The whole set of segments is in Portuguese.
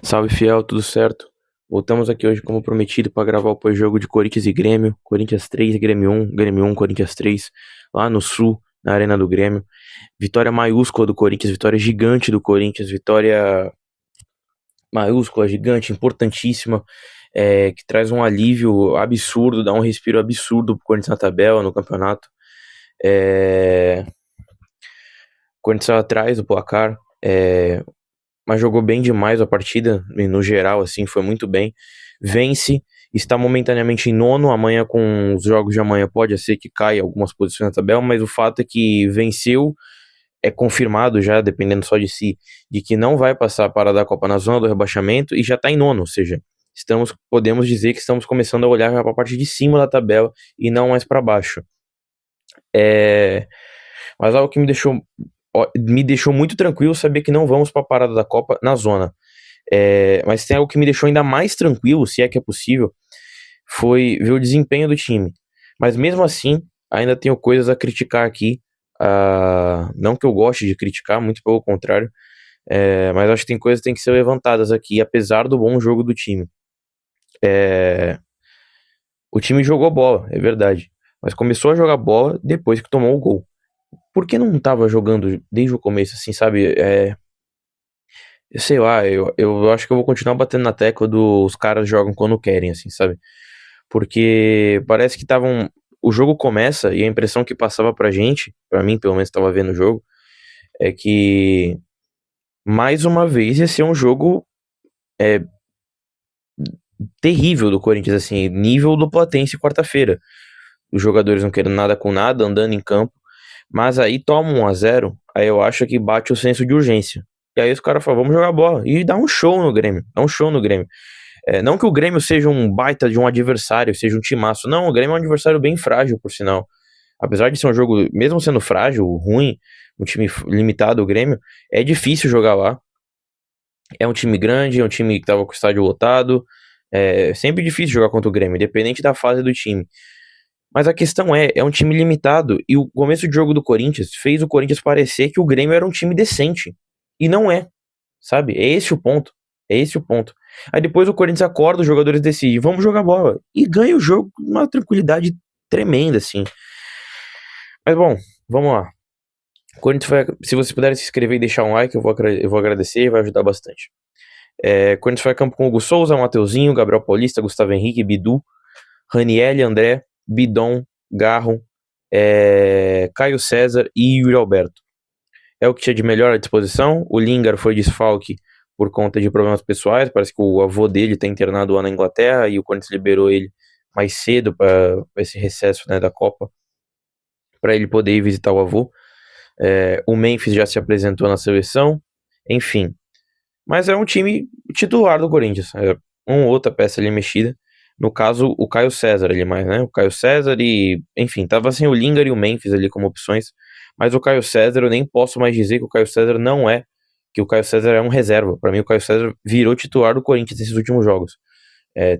Salve, fiel, tudo certo? Voltamos aqui hoje como prometido para gravar o pós-jogo de Corinthians e Grêmio. Corinthians 3, Grêmio 1, Corinthians 3, lá no Sul, na Arena do Grêmio. Vitória maiúscula do Corinthians, vitória gigante do Corinthians, vitória maiúscula, gigante, importantíssima, que traz um alívio absurdo, dá um respiro absurdo pro Corinthians na tabela, no campeonato. O Corinthians saiu atrás do placar, mas jogou bem demais a partida, no geral, assim, foi muito bem. Vence, está momentaneamente em nono, amanhã com os jogos de amanhã pode ser que caia algumas posições na tabela, mas o fato é que venceu, é confirmado já, dependendo só de si, de que não vai passar para da Copa na zona do rebaixamento e já está em nono, ou seja, podemos dizer que estamos começando a olhar para a parte de cima da tabela e não mais para baixo. Mas algo que me deixou muito tranquilo saber que não vamos para a parada da Copa na zona. Mas tem algo que me deixou ainda mais tranquilo, se é que é possível, foi ver o desempenho do time. Mas mesmo assim, ainda tenho coisas a criticar aqui. Não que eu goste de criticar, muito pelo contrário. Mas acho que tem coisas que têm que ser levantadas aqui, apesar do bom jogo do time. O time jogou bola, é verdade. Mas começou a jogar bola depois que tomou o gol. Por que não tava jogando desde o começo, assim, sabe? Eu sei lá, eu acho que eu vou continuar batendo na tecla dos caras jogam quando querem, assim, sabe? Porque parece que estavam. O jogo começa e a impressão que passava pra gente, pra mim, pelo menos tava vendo o jogo, é que mais uma vez ia ser um jogo é, terrível do Corinthians, assim, nível do Platense quarta-feira. Os jogadores não querendo nada com nada, andando em campo, mas aí toma 1-0, aí eu acho que bate o senso de urgência. E aí os caras falam, vamos jogar bola. E dá um show no Grêmio, dá um show no Grêmio. Não que o Grêmio seja um baita de um adversário, seja um timaço. Não, o Grêmio é um adversário bem frágil, por sinal. Apesar de ser um jogo, mesmo sendo frágil, ruim, um time limitado, o Grêmio, é difícil jogar lá. É um time grande, é um time que tava com o estádio lotado. É sempre difícil jogar contra o Grêmio, independente da fase do time. Mas a questão é um time limitado. E o começo de jogo do Corinthians fez o Corinthians parecer que o Grêmio era um time decente. E não é, sabe? É esse o ponto. É esse o ponto. Aí depois o Corinthians acorda, os jogadores decidem, vamos jogar bola. E ganha o jogo com uma tranquilidade tremenda, assim. Mas bom, vamos lá. Corinthians se você puder se inscrever e deixar um like, eu vou agradecer, vai ajudar bastante. Corinthians foi a campo com Hugo Souza, Mateuzinho, Gabriel Paulista, Gustavo Henrique, Bidu, Raniel, André, Bidon, Garro, Caio César e Yuri Alberto. É o que tinha de melhor à disposição. O Lingard foi desfalque por conta de problemas pessoais. Parece que o avô dele está internado lá na Inglaterra e o Corinthians liberou ele mais cedo para esse recesso, né, da Copa, para ele poder ir visitar o avô. O Memphis já se apresentou na seleção, enfim. Mas é um time titular do Corinthians. Uma outra peça ali mexida. No caso, o Caio César ali mais, né? O Caio César e... Enfim, tava sem o Lingard e o Memphis ali como opções. Mas o Caio César, eu nem posso mais dizer que o Caio César não é... Que o Caio César é um reserva. Para mim, o Caio César virou titular do Corinthians nesses últimos jogos.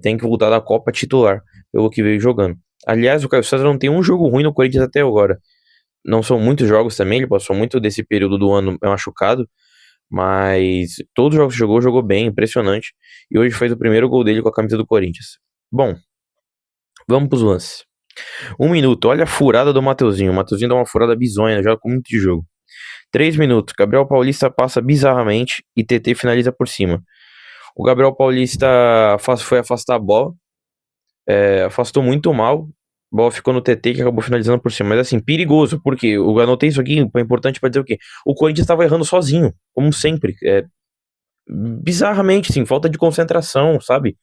Tem que voltar da Copa titular, pelo que veio jogando. Aliás, o Caio César não tem um jogo ruim no Corinthians até agora. Não são muitos jogos também, ele passou muito desse período do ano machucado. Mas todos os jogos que jogou bem, impressionante. E hoje fez o primeiro gol dele com a camisa do Corinthians. Bom, vamos pros lances. 1 minuto, olha a furada do Mateuzinho. O Mateuzinho dá uma furada bizonha, joga com muito de jogo. 3 minutos, Gabriel Paulista passa bizarramente e TT finaliza por cima. O Gabriel Paulista foi afastar a bola, afastou muito mal. A bola ficou no TT que acabou finalizando por cima. Mas assim, perigoso, porque eu anotei isso aqui, é importante pra dizer o quê? O Corinthians estava errando sozinho, como sempre. Bizarramente, sim, falta de concentração, sabe?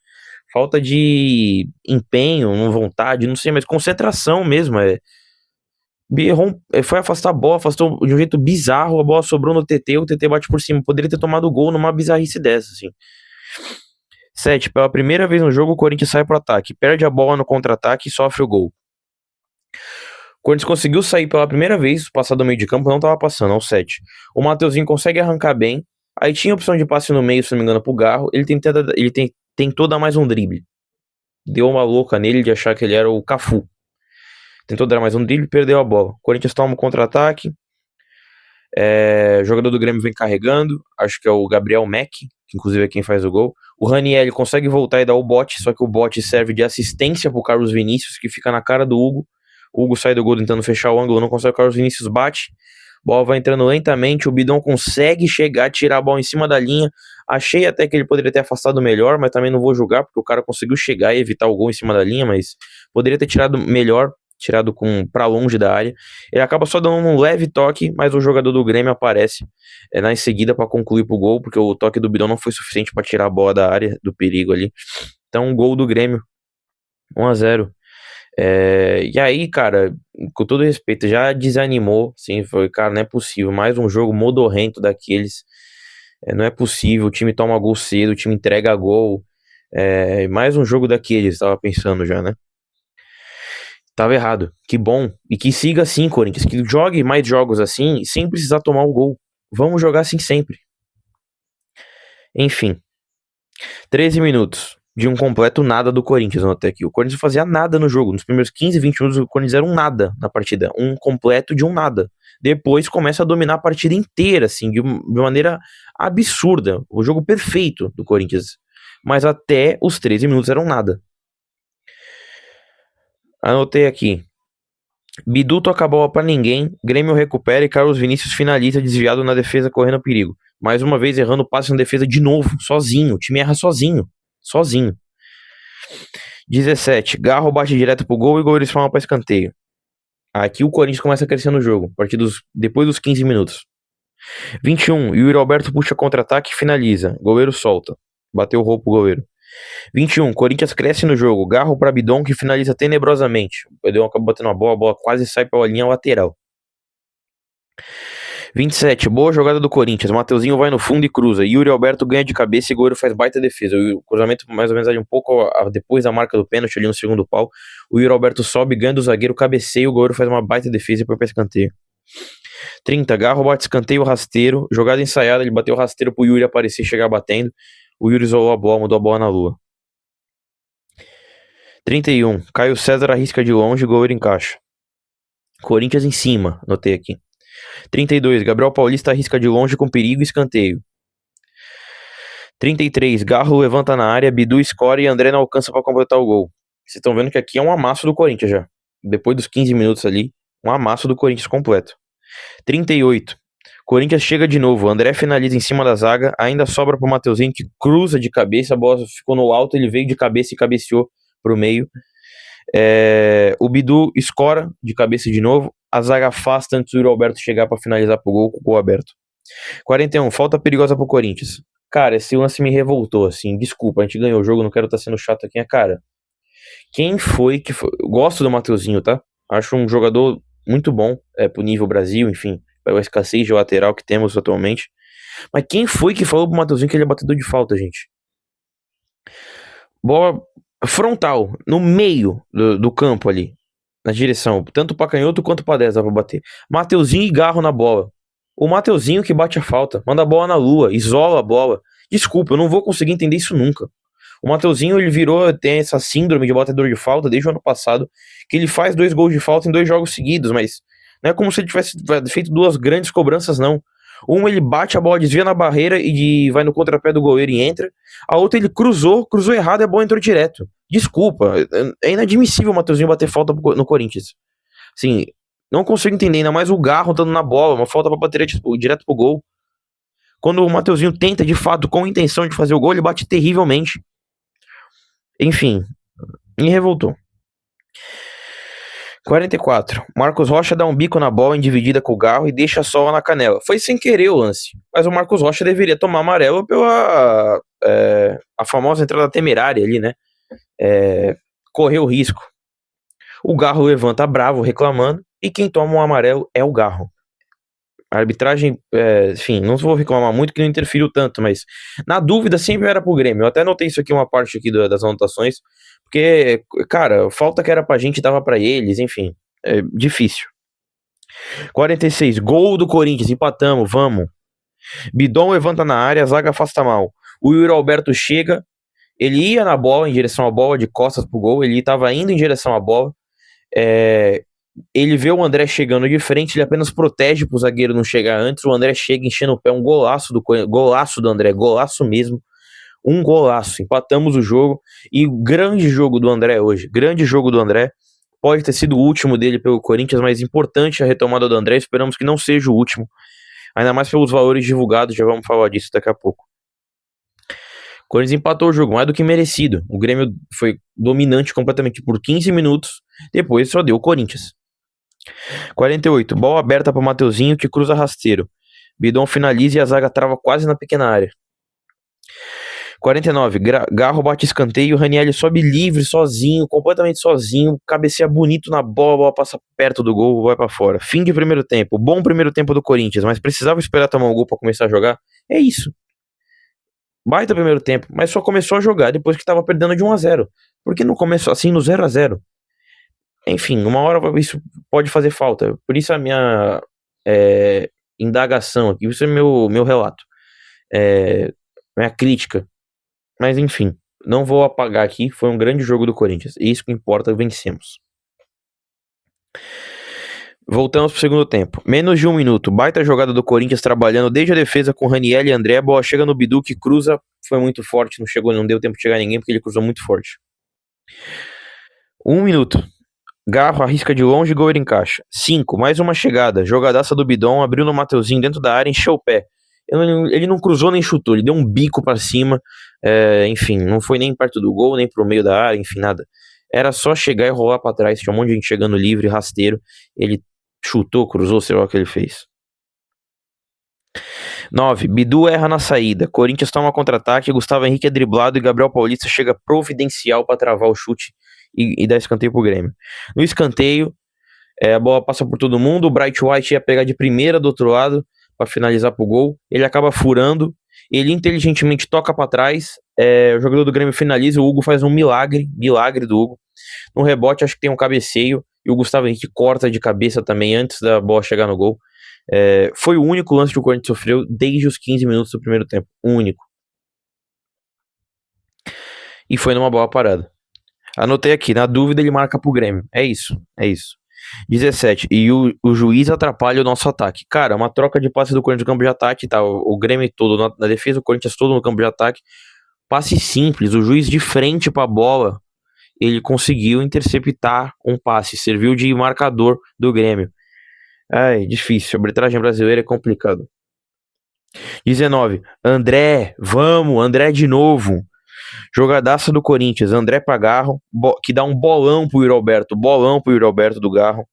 Falta de empenho, vontade, não sei, mas concentração mesmo. Foi afastar a bola, afastou de um jeito bizarro, a bola sobrou no TT, o TT bate por cima. Poderia ter tomado o gol numa bizarrice dessa, assim. 7. Pela primeira vez no jogo, o Corinthians sai pro ataque, perde a bola no contra-ataque e sofre o gol. O Corinthians conseguiu sair pela primeira vez, passar do meio de campo, não tava passando, ao 7. O Mateuzinho consegue arrancar bem, aí tinha opção de passe no meio, se não me engano, pro Garro, ele tentou dar mais um drible. Deu uma louca nele de achar que ele era o Cafu. Tentou dar mais um drible, perdeu a bola. O Corinthians toma um contra-ataque. O jogador do Grêmio vem carregando. Acho que é o Gabriel Mack, que inclusive é quem faz o gol. O Ranieri consegue voltar e dar o bote, só que o bote serve de assistência pro Carlos Vinícius, que fica na cara do Hugo. O Hugo sai do gol tentando fechar o ângulo, não consegue, o Carlos Vinícius bate. Bola vai entrando lentamente, o Bidon consegue chegar, tirar a bola em cima da linha. Achei até que ele poderia ter afastado melhor, mas também não vou julgar, porque o cara conseguiu chegar e evitar o gol em cima da linha, mas poderia ter tirado melhor, tirado para longe da área. Ele acaba só dando um leve toque, mas o jogador do Grêmio aparece na seguida para concluir pro gol, porque o toque do Bidon não foi suficiente para tirar a bola da área, do perigo ali. Então, gol do Grêmio, 1-0. E aí, cara, com todo respeito, já desanimou, sim, foi, cara, não é possível, mais um jogo modorrento daqueles, não é possível, o time toma gol cedo, o time entrega gol, mais um jogo daqueles, tava pensando já, né? Tava errado, que bom, e que siga assim, Corinthians, que jogue mais jogos assim, sem precisar tomar o gol, vamos jogar assim sempre. Enfim, 13 minutos de um completo nada do Corinthians até aqui. O Corinthians não fazia nada no jogo. Nos primeiros 15, 20 minutos, o Corinthians era um nada na partida. Um completo de um nada. Depois começa a dominar a partida inteira, assim, de maneira absurda. O jogo perfeito do Corinthians. Mas até os 13 minutos eram nada. Anotei aqui. Bidu toca a bola pra ninguém. Grêmio recupera e Carlos Vinícius finaliza desviado na defesa, correndo perigo. Mais uma vez errando o passe na defesa de novo, sozinho. O time erra sozinho. 17, Garro bate direto pro gol e o goleiro espalma pra escanteio. Aqui o Corinthians começa a crescer no jogo, depois dos 15 minutos. 21, Yuri Alberto puxa contra-ataque e finaliza. Goleiro solta. Bateu o roubo pro goleiro. 21, Corinthians cresce no jogo. Garro pra Bidon que finaliza tenebrosamente. O Pedrão acaba batendo a bola quase sai pela linha lateral. 27, boa jogada do Corinthians. Mateuzinho vai no fundo e cruza. Yuri Alberto ganha de cabeça e goleiro faz baita defesa. O cruzamento mais ou menos ali um pouco depois da marca do pênalti, ali no segundo pau. O Yuri Alberto sobe, ganha do zagueiro, cabeceia, o goleiro faz uma baita defesa e põe pra escanteio. 30, Garro bate escanteio rasteiro. Jogada ensaiada, ele bateu o rasteiro pro Yuri aparecer e chegar batendo. O Yuri isolou a bola, mudou a bola na lua. 31, Caio César arrisca de longe, goleiro encaixa. Corinthians em cima, anotei aqui. 32, Gabriel Paulista arrisca de longe com perigo e escanteio. 33, Garro levanta na área, Bidu escora e André não alcança para completar o gol. Vocês estão vendo que aqui é um amasso do Corinthians já. Depois dos 15 minutos ali, um amasso do Corinthians completo. 38, Corinthians chega de novo, André finaliza em cima da zaga, ainda sobra pro Mateuzinho que cruza de cabeça, a bola ficou no alto, ele veio de cabeça e cabeceou pro meio. O Bidu escora de cabeça de novo. A zaga afasta antes do Yuri Alberto chegar pra finalizar pro gol, com o gol aberto. 41, falta perigosa pro Corinthians. Cara, esse lance me revoltou, assim. Desculpa, a gente ganhou o jogo, não quero estar sendo chato aqui. Cara, quem foi que foi? Eu gosto do Mateuzinho, tá? Acho um jogador muito bom pro nível Brasil, enfim, pela escassez de lateral que temos atualmente. Mas quem foi que falou pro Mateuzinho que ele é batedor de falta, gente? Bola frontal, no meio do campo ali, na direção, tanto pra canhoto quanto pra 10 dá pra bater. Mateuzinho e Garro na bola. O Mateuzinho que bate a falta, manda a bola na lua, isola a bola. Desculpa, eu não vou conseguir entender isso nunca. O Mateuzinho, ele tem essa síndrome de batedor de falta desde o ano passado, que ele faz 2 gols de falta em 2 jogos seguidos, mas não é como se ele tivesse feito 2 grandes cobranças, não. Uma ele bate a bola, desvia na barreira e vai no contrapé do goleiro e entra. A outra ele cruzou errado e a bola entrou direto. Desculpa, é inadmissível o Mateuzinho bater falta no Corinthians. Assim, não consigo entender, ainda mais o Garro dando na bola, uma falta pra bater direto pro gol. Quando o Mateuzinho tenta, de fato, com a intenção de fazer o gol, ele bate terrivelmente. Enfim, me revoltou. 44. Marcos Rocha dá um bico na bola em dividida com o Garro e deixa a sola na canela. Foi sem querer o lance, mas o Marcos Rocha deveria tomar amarelo pela a famosa entrada temerária ali, né? Correu risco. O Garro levanta bravo, reclamando, e quem toma um amarelo é o Garro. A arbitragem, enfim, não vou reclamar muito que não interferiu tanto, mas na dúvida sempre era pro Grêmio. Eu até notei isso aqui, uma parte aqui das anotações, porque, cara, falta que era pra gente dava pra eles, enfim, é difícil. 46, gol do Corinthians, empatamos, vamos. Bidon levanta na área, a zaga afasta mal. O Yuri Alberto chega, ele ia na bola, em direção à bola, de costas pro gol, ele tava indo em direção à bola, ele vê o André chegando de frente, ele apenas protege pro zagueiro não chegar antes, o André chega enchendo o pé, um golaço do André, golaço mesmo, Um golaço, empatamos o jogo. E o grande jogo do André hoje, grande jogo do André. Pode ter sido o último dele pelo Corinthians, mas importante a retomada do André. Esperamos que não seja o último. Ainda mais pelos valores divulgados, já vamos falar disso daqui a pouco. O Corinthians empatou o jogo, mais do que merecido. O Grêmio foi dominante completamente por 15 minutos. Depois só deu o Corinthians. 48, bola aberta para o Mateuzinho, que cruza rasteiro. Bidon finaliza e a zaga trava quase na pequena área. 49, Garro bate escanteio, Ranieri sobe livre, sozinho, completamente sozinho, cabeceia bonito na bola, a bola passa perto do gol, vai para fora. Fim de primeiro tempo, bom primeiro tempo do Corinthians, mas precisava esperar tomar um gol para começar a jogar? É isso. Baita primeiro tempo, mas só começou a jogar depois que tava perdendo de 1-0. Por que não começou assim no 0-0? Enfim, uma hora isso pode fazer falta. Por isso a minha indagação aqui, isso é meu relato. Minha crítica. Mas enfim, não vou apagar aqui, foi um grande jogo do Corinthians. É isso que importa, vencemos. Voltamos pro segundo tempo. Menos de 1 minuto. Baita jogada do Corinthians trabalhando desde a defesa com Ranieri e André. A bola chega no Bidu que cruza. Foi muito forte. Não deu tempo de chegar ninguém porque ele cruzou muito forte. 1 minuto. Garro arrisca de longe e Goleiro encaixa. 5. Mais uma chegada. Jogadaça do Bidon. Abriu no Mateuzinho dentro da área. Encheu o pé. Ele não cruzou nem chutou. Ele deu um bico pra cima. Enfim, não foi nem perto do gol, nem pro meio da área. Enfim, nada. Era só chegar e rolar pra trás. Tinha um monte de gente chegando livre, rasteiro. Ele chutou, cruzou, sei lá o que ele fez. 9. Bidu erra na saída. Corinthians toma contra-ataque. Gustavo Henrique é driblado e Gabriel Paulista chega providencial para travar o chute e dar escanteio pro Grêmio. No escanteio, a bola passa por todo mundo. O Bright White ia pegar de primeira do outro lado para finalizar pro gol. Ele acaba furando. Ele inteligentemente toca para trás. O jogador do Grêmio finaliza. O Hugo faz um milagre do Hugo. No rebote, acho que tem um cabeceio. E o Gustavo Henrique corta de cabeça também antes da bola chegar no gol. Foi o único lance que o Corinthians sofreu desde os 15 minutos do primeiro tempo. O único. E foi numa boa parada. Anotei aqui, na dúvida ele marca pro Grêmio. É isso. 17. E o juiz atrapalha o nosso ataque. Cara, uma troca de passe do Corinthians no campo de ataque, tá? O Grêmio todo na defesa, o Corinthians todo no campo de ataque. Passe simples, o juiz de frente pra bola, ele conseguiu interceptar um passe, serviu de marcador do Grêmio. Difícil, a arbitragem brasileira é complicado. 19. André, vamos, André de novo. Jogadaça do Corinthians, André pra Garro, que dá um bolão pro Yuri Alberto do Garro.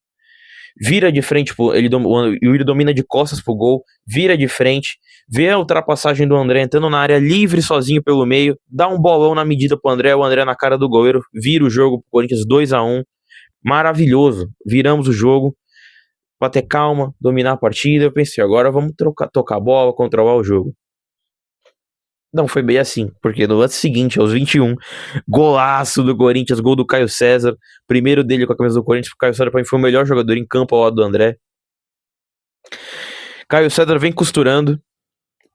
Vira de frente, o Yuri domina de costas pro gol, vira de frente, vê a ultrapassagem do André entrando na área livre sozinho pelo meio, dá um bolão na medida pro André, o André na cara do goleiro, vira o jogo pro Corinthians 2-1. Maravilhoso, viramos o jogo. Pra ter calma, dominar a partida, eu pensei, agora vamos tocar a bola, controlar o jogo. Não foi bem assim, porque no lance seguinte, aos 21, golaço do Corinthians, gol do Caio César, primeiro dele com a camisa do Corinthians, o Caio César pra mim foi o melhor jogador em campo ao lado do André. Caio César vem costurando,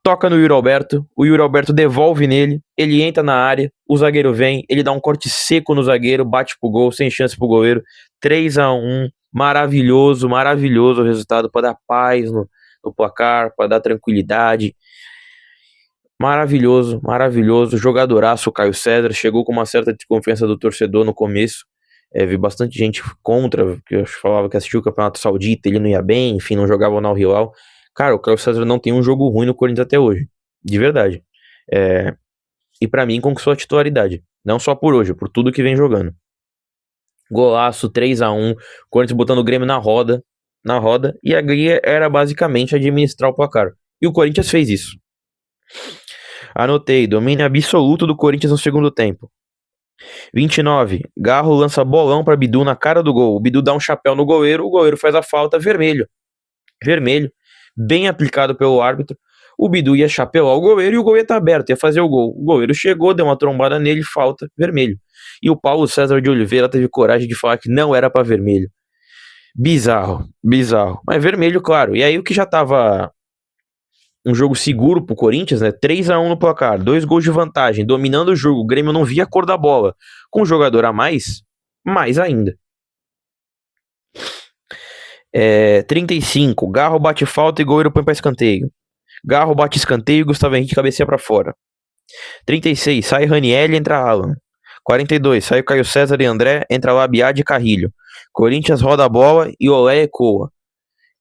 toca no Yuri Alberto, o Yuri Alberto devolve nele, ele entra na área, o zagueiro vem, ele dá um corte seco no zagueiro, bate pro gol, sem chance pro goleiro, 3-1, maravilhoso o resultado, para dar paz no placar, para dar tranquilidade. Maravilhoso, jogadoraço o Caio César, chegou com uma certa desconfiança do torcedor no começo, vi bastante gente contra, que eu falava que assistiu o Campeonato Saudita, ele não ia bem, enfim, não jogava no Al-Hilal. Cara, o Caio César não tem um jogo ruim no Corinthians até hoje, de verdade. E pra mim conquistou a titularidade, não só por hoje, por tudo que vem jogando. Golaço, 3-1, Corinthians botando o Grêmio na roda, e a guia era basicamente administrar o placar. E o Corinthians fez isso. Anotei, domínio absoluto do Corinthians no segundo tempo. 29, Garro lança bolão pra Bidu na cara do gol. O Bidu dá um chapéu no goleiro, o goleiro faz a falta, vermelho, bem aplicado pelo árbitro. O Bidu ia chapelar o goleiro e o goleiro tá aberto, ia fazer o gol. O goleiro chegou, deu uma trombada nele, falta, vermelho. E o Paulo César de Oliveira teve coragem de falar que não era pra vermelho. Bizarro. Mas vermelho, claro. E aí o que já tava um jogo seguro pro Corinthians, né? 3-1 no placar, 2 gols de vantagem, dominando o jogo. O Grêmio não via a cor da bola. Com um jogador a mais ainda. 35, Garro bate falta e goleiro põe pra escanteio. Garro bate escanteio e Gustavo Henrique cabeceia pra fora. 36, sai Raniel e entra Alan. 42, sai o Caio César e André, entra Labiad e Carrilho. Corinthians roda a bola e Olé ecoa.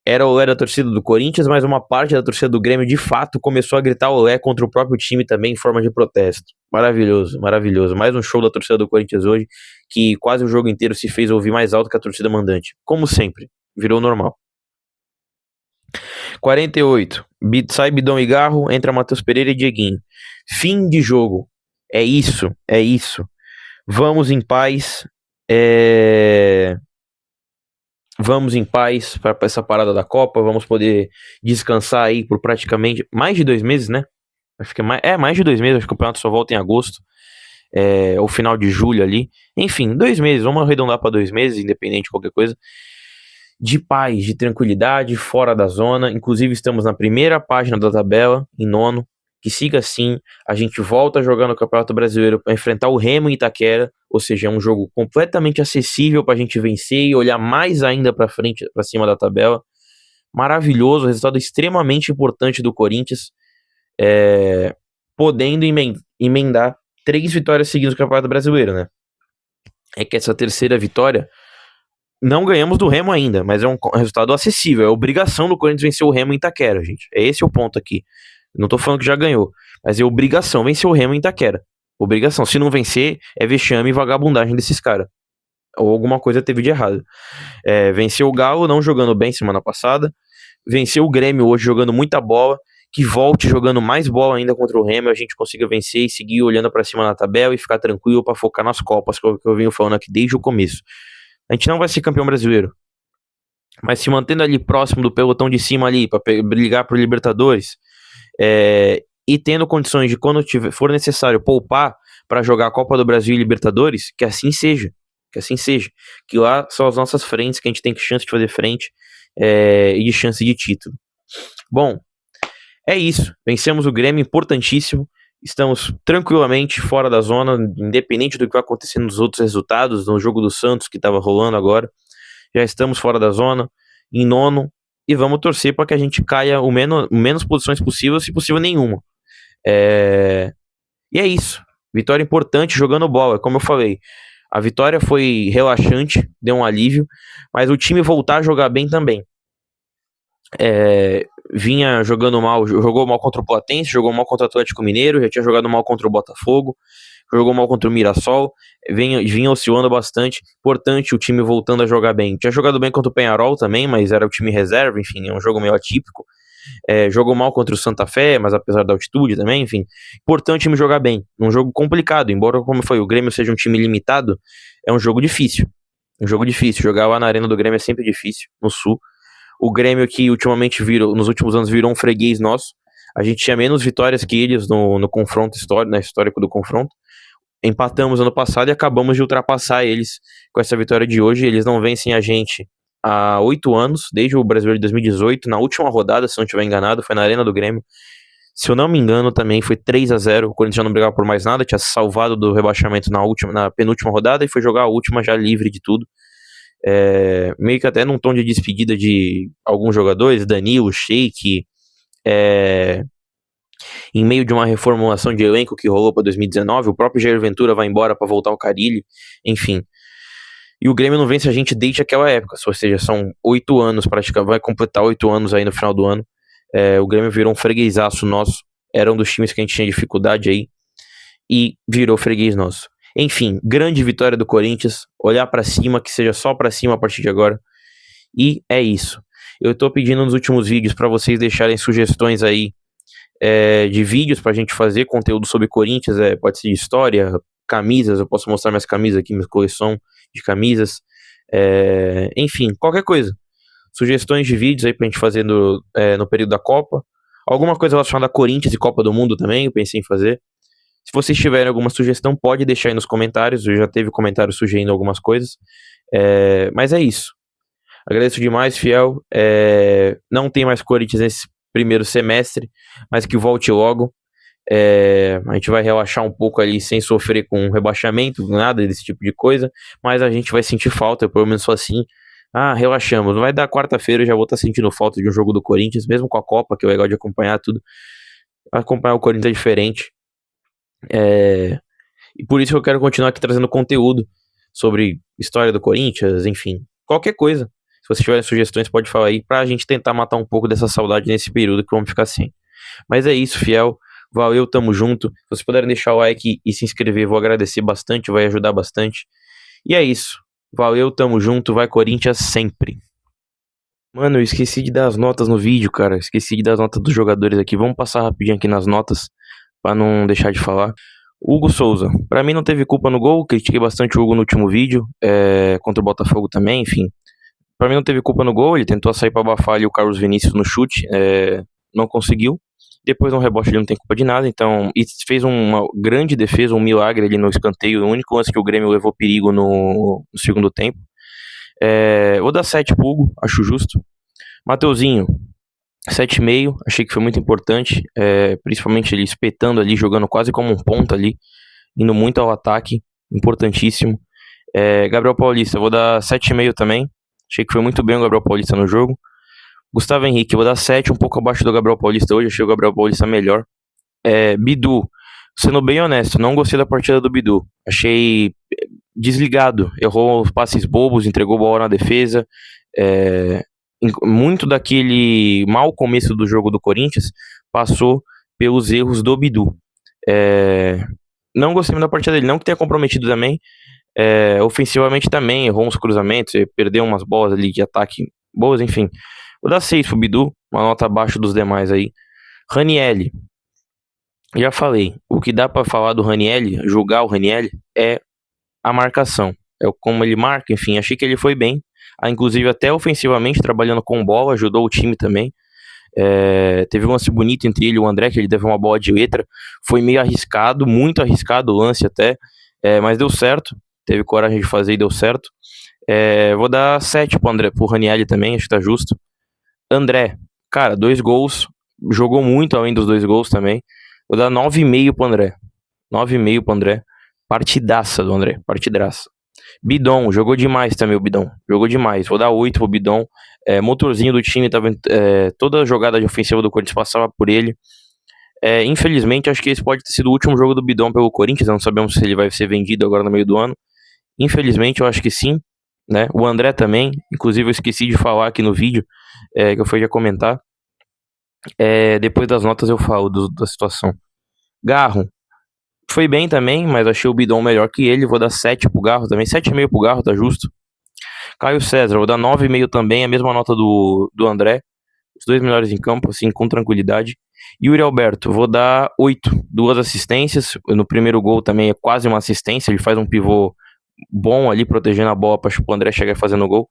Era o Olé da torcida do Corinthians, mas uma parte da torcida do Grêmio de fato começou a gritar Olé contra o próprio time também em forma de protesto. Maravilhoso, maravilhoso. Mais um show da torcida do Corinthians hoje, que quase o jogo inteiro se fez ouvir mais alto que a torcida mandante. Como sempre, virou normal. 48, sai Bidão e Garro, entra Matheus Pereira e Dieguinho. Fim de jogo. É isso, é isso. Vamos em paz. Vamos em paz para essa parada da Copa. Vamos poder descansar aí por praticamente mais de 2 meses, né? Acho que mais de 2 meses. Acho que o campeonato só volta em agosto. Ou final de julho ali. Enfim, 2 meses. Vamos arredondar para 2 meses, independente de qualquer coisa. De paz, de tranquilidade, fora da zona. Inclusive, estamos na primeira página da tabela, em nono. Que siga assim, a gente volta a jogar no Campeonato Brasileiro para enfrentar o Remo em Itaquera, ou seja, é um jogo completamente acessível para a gente vencer e olhar mais ainda para frente, para cima da tabela. Maravilhoso, resultado extremamente importante do Corinthians, podendo emendar 3 vitórias seguidas no Campeonato Brasileiro, né? É que essa terceira vitória, não ganhamos do Remo ainda, mas é um resultado acessível, é obrigação do Corinthians vencer o Remo em Itaquera, gente. Esse é o ponto aqui. Não tô falando que já ganhou, mas é obrigação vencer o Remo em Itaquera. Obrigação. Se não vencer, é vexame e vagabundagem desses caras. Ou alguma coisa teve de errado. Venceu o Galo, não jogando bem semana passada. Venceu o Grêmio hoje, jogando muita bola. Que volte jogando mais bola ainda contra o Remo. A gente consiga vencer e seguir olhando para cima na tabela e ficar tranquilo para focar nas Copas, que eu venho falando aqui desde o começo. A gente não vai ser campeão brasileiro, mas se mantendo ali próximo do pelotão de cima ali, para brigar pro Libertadores, e tendo condições de, quando for necessário, poupar para jogar a Copa do Brasil e Libertadores, que assim seja. Que assim seja. Que lá são as nossas frentes, que a gente tem chance de fazer frente e de chance de título. Bom, é isso. Vencemos o Grêmio, importantíssimo. Estamos tranquilamente fora da zona, independente do que vai acontecer nos outros resultados, no jogo do Santos que estava rolando agora. Já estamos fora da zona, em nono, e vamos torcer para que a gente caia o menos posições possível, se possível nenhuma. E é isso. Vitória importante jogando bola, como eu falei. A vitória foi relaxante, deu um alívio, mas o time voltar a jogar bem também. Vinha jogando mal, jogou mal contra o Platense, jogou mal contra o Atlético Mineiro, já tinha jogado mal contra o Botafogo, jogou mal contra o Mirassol, vinha oscilando bastante. Importante o time voltando a jogar bem. Tinha jogado bem contra o Peñarol também, mas era o time reserva, enfim, é um jogo meio atípico. Jogou mal contra o Santa Fé, mas apesar da altitude também, enfim. Importante o time jogar bem. Um jogo complicado, embora, como foi, o Grêmio seja um time limitado, é um jogo difícil. Um jogo difícil. Jogar lá na Arena do Grêmio é sempre difícil, no Sul. O Grêmio que ultimamente nos últimos anos virou um freguês nosso. A gente tinha menos vitórias que eles no confronto histórico do confronto. Empatamos ano passado e acabamos de ultrapassar eles com essa vitória de hoje. Eles não vencem a gente há 8 anos, desde o Brasileiro de 2018. Na última rodada, se não estiver enganado, foi na Arena do Grêmio. Se eu não me engano, também foi 3-0. O Corinthians já não brigava por mais nada, tinha salvado do rebaixamento na penúltima rodada e foi jogar a última já livre de tudo. Meio que até num tom de despedida de alguns jogadores, Danilo, Sheik, em meio de uma reformulação de elenco que rolou para 2019, o próprio Jair Ventura vai embora para voltar ao Carille, enfim. E o Grêmio não vence a gente desde aquela época, ou seja, são 8 anos, praticamente, vai completar 8 anos aí no final do ano. O Grêmio virou um freguesaço nosso, era um dos times que a gente tinha dificuldade aí, e virou freguês nosso. Enfim, grande vitória do Corinthians, olhar para cima, que seja só para cima a partir de agora, e é isso. Eu tô pedindo nos últimos vídeos para vocês deixarem sugestões aí de vídeos pra gente fazer, conteúdo sobre Corinthians, pode ser de história, camisas, eu posso mostrar minhas camisas aqui, minha coleção de camisas, enfim, qualquer coisa. Sugestões de vídeos aí pra gente fazer no período da Copa. Alguma coisa relacionada a Corinthians e Copa do Mundo também, eu pensei em fazer. Se vocês tiverem alguma sugestão, pode deixar aí nos comentários. Eu já teve comentário sugerindo algumas coisas. Mas é isso. Agradeço demais, Fiel. Não tem mais Corinthians nesse primeiro semestre, mas que volte logo. A gente vai relaxar um pouco ali sem sofrer com rebaixamento, nada desse tipo de coisa, mas a gente vai sentir falta, eu pelo menos sou assim. Relaxamos, vai dar quarta-feira, eu já vou estar sentindo falta de um jogo do Corinthians, mesmo com a Copa, que é legal de acompanhar tudo. Acompanhar o Corinthians é diferente. É, e por isso que eu quero continuar aqui trazendo conteúdo sobre história do Corinthians, enfim, qualquer coisa. Se vocês tiverem sugestões, pode falar aí pra gente tentar matar um pouco dessa saudade nesse período que vamos ficar sem. Mas é isso, fiel. Valeu, tamo junto. Se vocês puderem deixar o like e se inscrever, vou agradecer bastante, vai ajudar bastante. E é isso. Valeu, tamo junto, vai Corinthians sempre. Mano, eu esqueci de dar as notas no vídeo, cara. Esqueci de dar as notas dos jogadores aqui. Vamos passar rapidinho aqui nas notas, pra não deixar de falar. Hugo Souza, pra mim não teve culpa no gol, critiquei bastante o Hugo no último vídeo, contra o Botafogo também, enfim. Pra mim não teve culpa no gol, ele tentou sair pra abafar ali o Carlos Vinícius no chute, não conseguiu. Depois no rebote ele não tem culpa de nada, então. E fez uma grande defesa, um milagre ali no escanteio, o único lance que o Grêmio levou perigo no segundo tempo. Vou dar 7 pro Hugo, acho justo. Mateuzinho, 7,5, achei que foi muito importante, principalmente ele espetando ali, jogando quase como um ponta ali, indo muito ao ataque, importantíssimo. Gabriel Paulista, vou dar 7,5 também, achei que foi muito bem o Gabriel Paulista no jogo. Gustavo Henrique, vou dar 7, um pouco abaixo do Gabriel Paulista hoje, achei o Gabriel Paulista melhor. Bidu, sendo bem honesto, não gostei da partida do Bidu, achei desligado, errou os passes bobos, entregou bola na defesa, muito daquele mau começo do jogo do Corinthians passou pelos erros do Bidu. Não gostei muito da partida dele, não que tenha comprometido também, ofensivamente também, errou uns cruzamentos, perdeu umas bolas ali de ataque boas, enfim. Vou dar 6 pro Bidu, uma nota abaixo dos demais aí. Ranielli, já falei, o que dá pra falar do Ranielli, julgar o Ranielli, é a marcação. Como ele marca, enfim, achei que ele foi bem. Inclusive até ofensivamente, trabalhando com bola, ajudou o time também. Teve um lance bonito entre ele e o André, que ele deu uma bola de letra. Foi meio arriscado, muito arriscado o lance até, mas deu certo. Teve coragem de fazer e deu certo. Vou dar 7 pro Ranielli também, acho que tá justo. André, cara, 2 gols, jogou muito além dos 2 gols também. Vou dar 9,5 pro André. 9,5 pro André. Partidaça do André, partidaça. Bidon, jogou demais também o Bidon. Jogou demais. Vou dar 8 pro Bidon. Motorzinho do time, tava, toda a jogada de ofensiva do Corinthians passava por ele. Infelizmente, acho que esse pode ter sido o último jogo do Bidon pelo Corinthians. Não sabemos se ele vai ser vendido agora no meio do ano. Infelizmente, eu acho que sim. Né? O André também. Inclusive, eu esqueci de falar aqui no vídeo, que eu fui já comentar. Depois das notas eu falo da situação. Garro, foi bem também, mas achei o Bidon melhor que ele. Vou dar 7 pro Garro também. 7,5 pro Garro, tá justo. Caio César, vou dar 9,5 também, a mesma nota do André. Os 2 melhores em campo, assim, com tranquilidade. Yuri Alberto, vou dar 8, 2 assistências. No primeiro gol também é quase uma assistência. Ele faz um pivô bom ali, protegendo a bola para o André chegar fazendo o gol.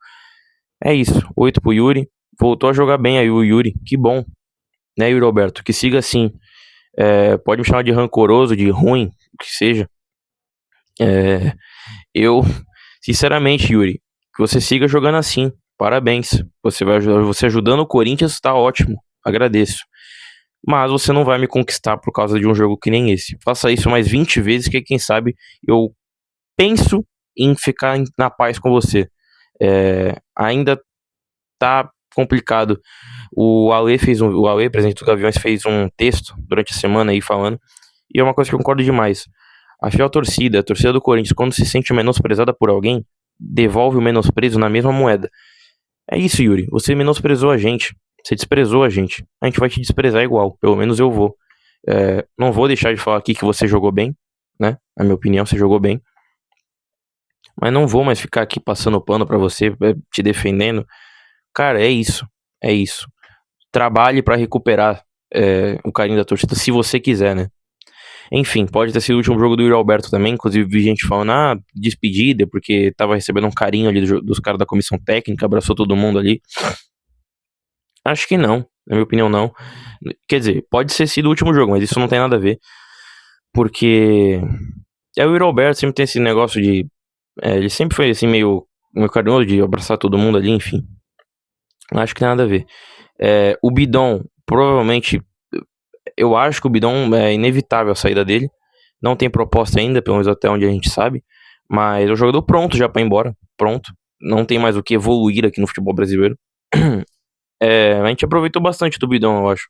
É isso, 8 pro Yuri. Voltou a jogar bem aí o Yuri, que bom, né, Yuri Alberto? Que siga assim. Pode me chamar de rancoroso, de ruim, o que seja. Eu, sinceramente, Yuri, que você siga jogando assim. Parabéns. Você ajudando o Corinthians tá ótimo. Agradeço. Mas você não vai me conquistar por causa de um jogo que nem esse. Faça isso mais 20 vezes que quem sabe eu penso em ficar na paz com você. Ainda tá complicado. O Ale, presidente do Gaviões, fez um texto durante a semana aí falando, e é uma coisa que eu concordo demais. A fiel torcida, a torcida do Corinthians, quando se sente menosprezada por alguém, devolve o menosprezo na mesma moeda. É isso, Yuri. Você menosprezou a gente. Você desprezou a gente. A gente vai te desprezar igual. Pelo menos eu vou. Não vou deixar de falar aqui que você jogou bem, né? Na minha opinião, você jogou bem. Mas não vou mais ficar aqui passando pano pra você, te defendendo. Cara, é isso. É isso. Trabalhe pra recuperar o carinho da torcida, se você quiser, né? Enfim, pode ter sido o último jogo do Yuri Alberto também. Inclusive, vi gente falando, despedida, porque tava recebendo um carinho ali dos caras da comissão técnica, abraçou todo mundo ali. Acho que não, na minha opinião, não. Quer dizer, pode ter sido o último jogo, mas isso não tem nada a ver. Porque o Yuri Alberto sempre tem esse negócio de. Ele sempre foi assim, meio carinhoso de abraçar todo mundo ali, enfim. Acho que tem nada a ver. O Bidon, provavelmente. Eu acho que o Bidon é inevitável a saída dele. Não tem proposta ainda, pelo menos até onde a gente sabe. Mas é o jogador pronto já pra ir embora. Pronto. Não tem mais o que evoluir aqui no futebol brasileiro. A gente aproveitou bastante do Bidon, eu acho.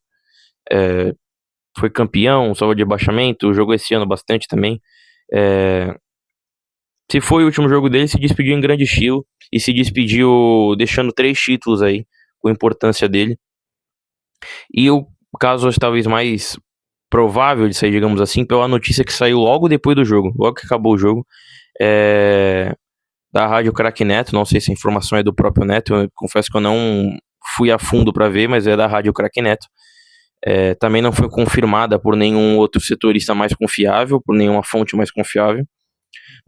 foi campeão, salvo de rebaixamento, jogou esse ano bastante também. Se foi o último jogo dele, se despediu em grande estilo e se despediu deixando 3 títulos aí, com a importância dele. E o caso talvez mais provável de sair, digamos assim, pela notícia que saiu logo depois do jogo, logo que acabou o jogo, da rádio Craque Neto, não sei se a informação é do próprio Neto, eu confesso que eu não fui a fundo para ver, mas é da rádio Craque Neto. Também não foi confirmada por nenhum outro setorista mais confiável, por nenhuma fonte mais confiável,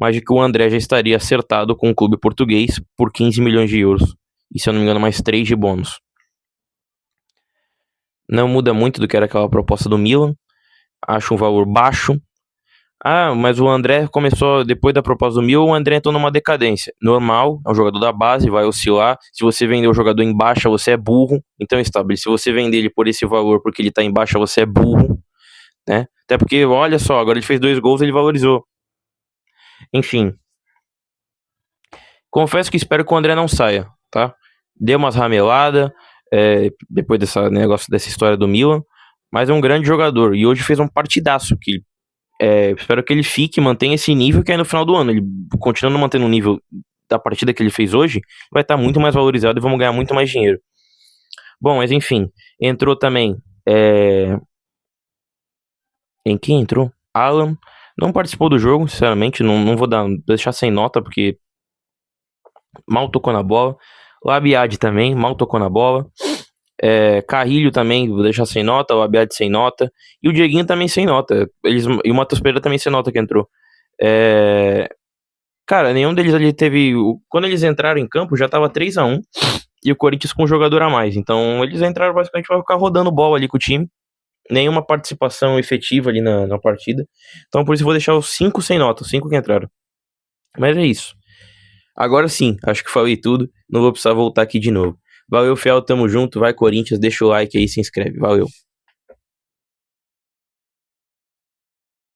mas de que o André já estaria acertado com o clube português por 15 milhões de euros. E se eu não me engano, mais 3 de bônus. Não muda muito do que era aquela proposta do Milan. Acho um valor baixo. Mas o André começou, depois da proposta do Milan, o André entrou numa decadência. Normal, é um jogador da base, vai oscilar. Se você vender o jogador em baixa, você é burro. Então, estabelece. Se você vender ele por esse valor porque ele tá em baixa, você é burro. Né? Até porque, olha só, agora ele fez 2 gols, ele valorizou. Enfim. Confesso que espero que o André não saia, tá? Deu umas rameladas depois dessa história do Milan, mas é um grande jogador. E hoje fez um partidaço que espero que ele fique, mantenha esse nível, que aí no final do ano, ele continuando mantendo o nível da partida que ele fez hoje, vai estar muito mais valorizado e vamos ganhar muito mais dinheiro. Bom, mas enfim, entrou também. Em quem entrou? Alan. Não participou do jogo, sinceramente, não vou deixar sem nota, porque mal tocou na bola. Labiade também, mal tocou na bola. Carrilho também, vou deixar sem nota. Labiade sem nota. E o Dieguinho também sem nota. E o Matheus Pereira também sem nota que entrou. Cara, nenhum deles ali teve. Quando eles entraram em campo, já tava 3-1. E o Corinthians com um jogador a mais. Então eles entraram basicamente pra ficar rodando bola ali com o time. Nenhuma participação efetiva ali na partida. Então por isso eu vou deixar os 5 sem nota, os 5 que entraram. Mas é isso. Agora sim, acho que falei tudo. Não vou precisar voltar aqui de novo. Valeu, Fiel, tamo junto. Vai, Corinthians, deixa o like aí e se inscreve. Valeu.